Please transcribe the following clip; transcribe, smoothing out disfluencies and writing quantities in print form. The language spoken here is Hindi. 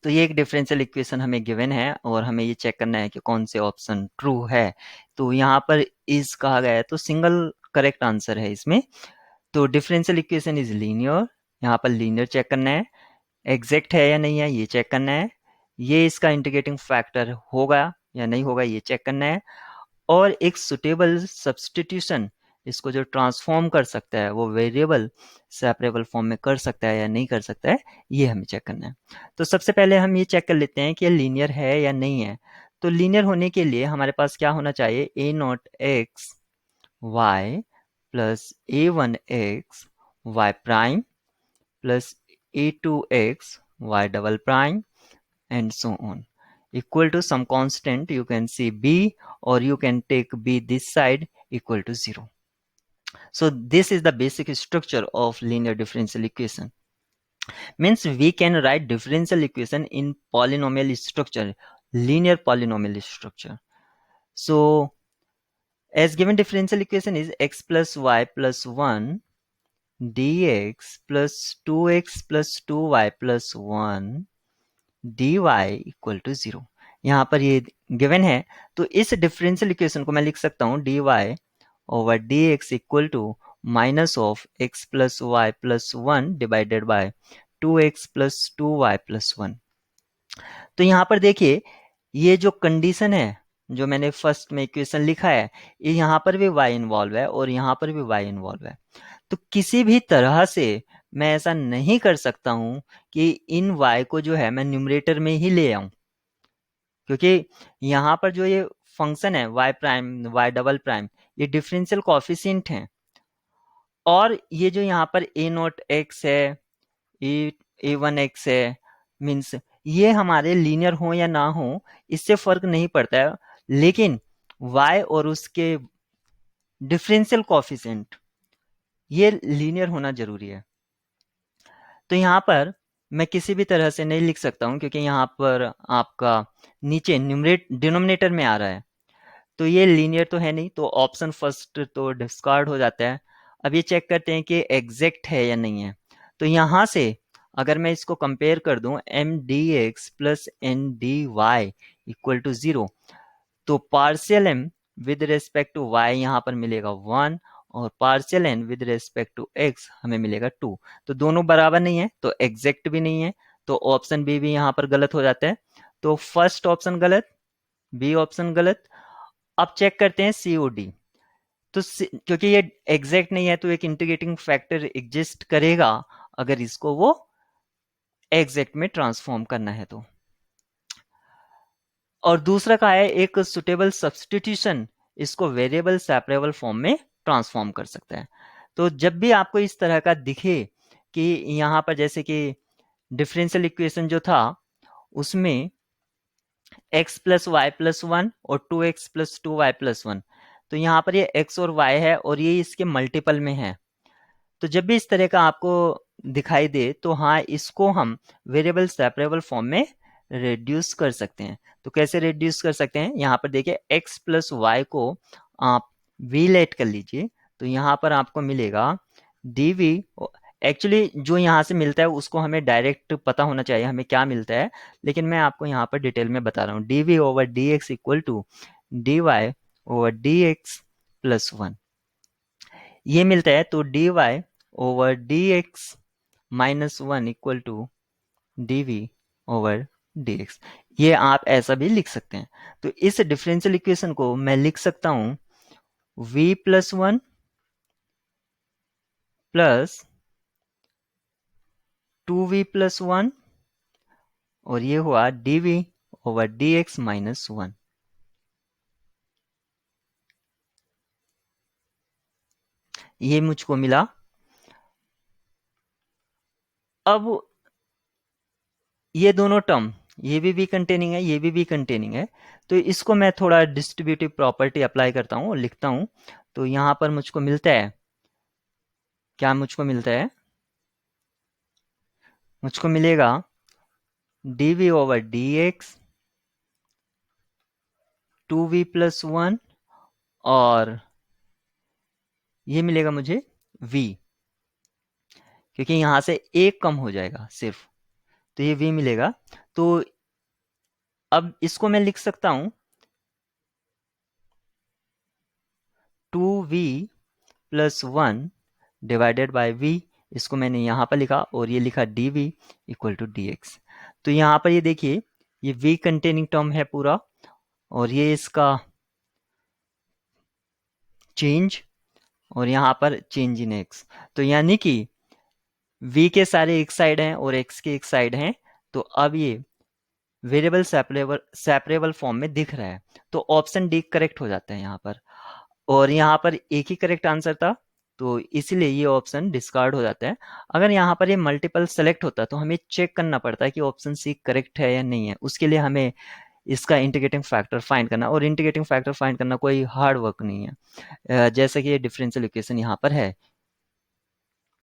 तो ये एक डिफरेंशियल इक्वेशन हमें गिवन है और हमें ये चेक करना है कि कौन से ऑप्शन ट्रू है। तो यहाँ पर इज कहा गया है तो सिंगल करेक्ट आंसर है इसमें। तो डिफरेंशियल इक्वेशन इज लीनियर, यहाँ पर लीनियर चेक करना है, एग्जैक्ट है या नहीं है ये चेक करना है, ये इसका इंटीग्रेटिंग फैक्टर होगा या नहीं होगा ये चेक करना है, और एक सुटेबल सब्सटीट्यूशन इसको जो ट्रांसफॉर्म कर सकता है वो वेरिएबल सेपरेबल फॉर्म में कर सकता है या नहीं कर सकता है ये हमें चेक करना है। तो सबसे पहले हम ये चेक कर लेते हैं कि लीनियर है या नहीं है। तो लीनियर होने के लिए हमारे पास क्या होना चाहिए, A naught X Y plus A one X Y prime plus A two X Y double prime and so on equal to some constant, you can see b, or you can take b this side equal to 0. So this is the basic structure of linear differential equation. Means we can write differential equation in polynomial structure, linear polynomial structure. So as given differential equation is x plus y plus 1 dx plus 2x plus 2y plus 1 dy equal to 0। यहाँ पर ये गिवन है तो इस डिफरेंशियल इक्वेशन को मैं लिख सकता हूँ dy over dx equal to minus of x plus Y plus 1 divided by 2x plus 2y plus 1। तो यहाँ पर देखिए ये जो कंडीशन है जो मैंने फर्स्ट में इक्वेशन लिखा है ये यहाँ पर भी y इन्वॉल्व है और यहाँ पर भी y इन्वॉल्व है। तो किसी भी तरह से मैं ऐसा नहीं कर सकता हूं कि इन y को जो है मैं न्यूमरेटर में ही ले आऊं, क्योंकि यहाँ पर जो ये फंक्शन है y prime y double prime ये डिफरेंशियल कोफिशिएंट हैं, और ये जो यहाँ पर a नॉट एक्स है ए वन एक्स है, मीन्स ये हमारे लीनियर हो या ना हो इससे फर्क नहीं पड़ता है, लेकिन y और उसके डिफरेंशियल कोफिशिएंट ये लीनियर होना जरूरी है। तो यहाँ पर मैं किसी भी तरह से नहीं लिख सकता हूँ क्योंकि यहाँ पर आपका नीचे डिनोमिनेटर में आ रहा है, तो ये लीनियर तो है नहीं, तो ऑप्शन फर्स्ट तो डिस्कार्ड हो जाता है। अब ये चेक करते हैं कि एग्जैक्ट है या नहीं है। तो यहाँ से अगर मैं इसको कंपेयर कर दूं M D X plus N D Y equal to 0, तो partial M with respect to Y यहाँ पर मिलेगा 1 और partial N with respect to X हमें मिलेगा 2। तो दोनों बराबर नहीं है तो एग्जैक्ट भी नहीं है, तो ऑप्शन बी भी यहाँ पर गलत हो जाता है। तो फर्स्ट ऑप्शन गलत, बी ऑप्शन गलत। अब चेक करते हैं सीओडी। तो क्योंकि ये एग्जैक्ट नहीं है तो एक इंटीग्रेटिंग फैक्टर एग्जिस्ट करेगा अगर इसको वो एग्जैक्ट में ट्रांसफॉर्म करना है तो। और दूसरा का है एक सुटेबल सब्सटीट्यूशन इसको वेरिएबल सेपरेबल फॉर्म में ट्रांसफॉर्म कर सकता है। तो जब भी आपको इस तरह का दिखे कि यहाँ पर जैसे कि डिफरेंशियल इक्वेशन जो था उसमें x प्लस वाई प्लस 1 और 2x प्लस 2y प्लस 1, तो यहाँ पर ये x और y है और ये इसके मल्टीपल में है। तो जब भी इस तरह का आपको दिखाई दे तो हाँ इसको हम वेरिएबल सेपरेबल फॉर्म में रिड्यूस कर सकते हैं। तो कैसे रिड्यूस कर सकते हैं, यहाँ पर देखिए x प्लस वाई को आप v लेट कर लीजिए, तो यहाँ पर आपको मिलेगा dv। एक्चुअली जो यहाँ से मिलता है उसको हमें डायरेक्ट पता होना चाहिए हमें क्या मिलता है, लेकिन मैं आपको यहाँ पर डिटेल में बता रहा हूँ। dv over dx equal to dy over dx plus 1 ये मिलता है। तो dy over dx minus 1 equal to dv over dx, ये आप ऐसा भी लिख सकते हैं। तो इस डिफरेंशियल इक्वेशन को मैं लिख सकता हूं v plus 1 plus 2v plus 1 और ये हुआ dv ओवर dx माइनस 1। ये मुझको मिला। अब ये दोनों टर्म ये भी कंटेनिंग है ये भी कंटेनिंग है, तो इसको मैं थोड़ा डिस्ट्रीब्यूटिव प्रॉपर्टी अप्लाई करता हूँ और लिखता हूँ। तो यहां पर मुझको मिलता है, क्या मुझको मिलता है, मुझको मिलेगा dv over dx 2v plus 1 और ये मिलेगा मुझे v, क्योंकि यहां से एक कम हो जाएगा सिर्फ, तो ये v मिलेगा। तो अब इसको मैं लिख सकता हूँ 2v plus 1 divided bye v। इसको मैंने यहाँ पर लिखा और ये लिखा dv इक्वल टू dx। तो यहाँ पर ये देखिए, ये v कंटेनिंग टर्म है पूरा, और ये इसका चेंज, और यहाँ पर चेंज इन x। तो यानी कि v के सारे एक साइड हैं और x के एक साइड हैं, तो अब ये वेरिएबल सेपरेबल फॉर्म में दिख रहा है। तो ऑप्शन डी करेक्ट हो जाता है यहाँ पर, और यहाँ पर एक ही करेक्ट आंसर था, तो इसीलिए ये ऑप्शन डिस्कार्ड हो जाता है। अगर यहाँ पर ये मल्टीपल सेलेक्ट होता है तो हमें चेक करना पड़ता है कि ऑप्शन सी करेक्ट है या नहीं है। उसके लिए हमें इसका इंटीग्रेटिंग फैक्टर फाइंड करना, और इंटीग्रेटिंग फैक्टर फाइंड करना कोई हार्ड वर्क नहीं है। जैसे कि ये डिफरेंशियल इक्वेशन यहाँ पर है,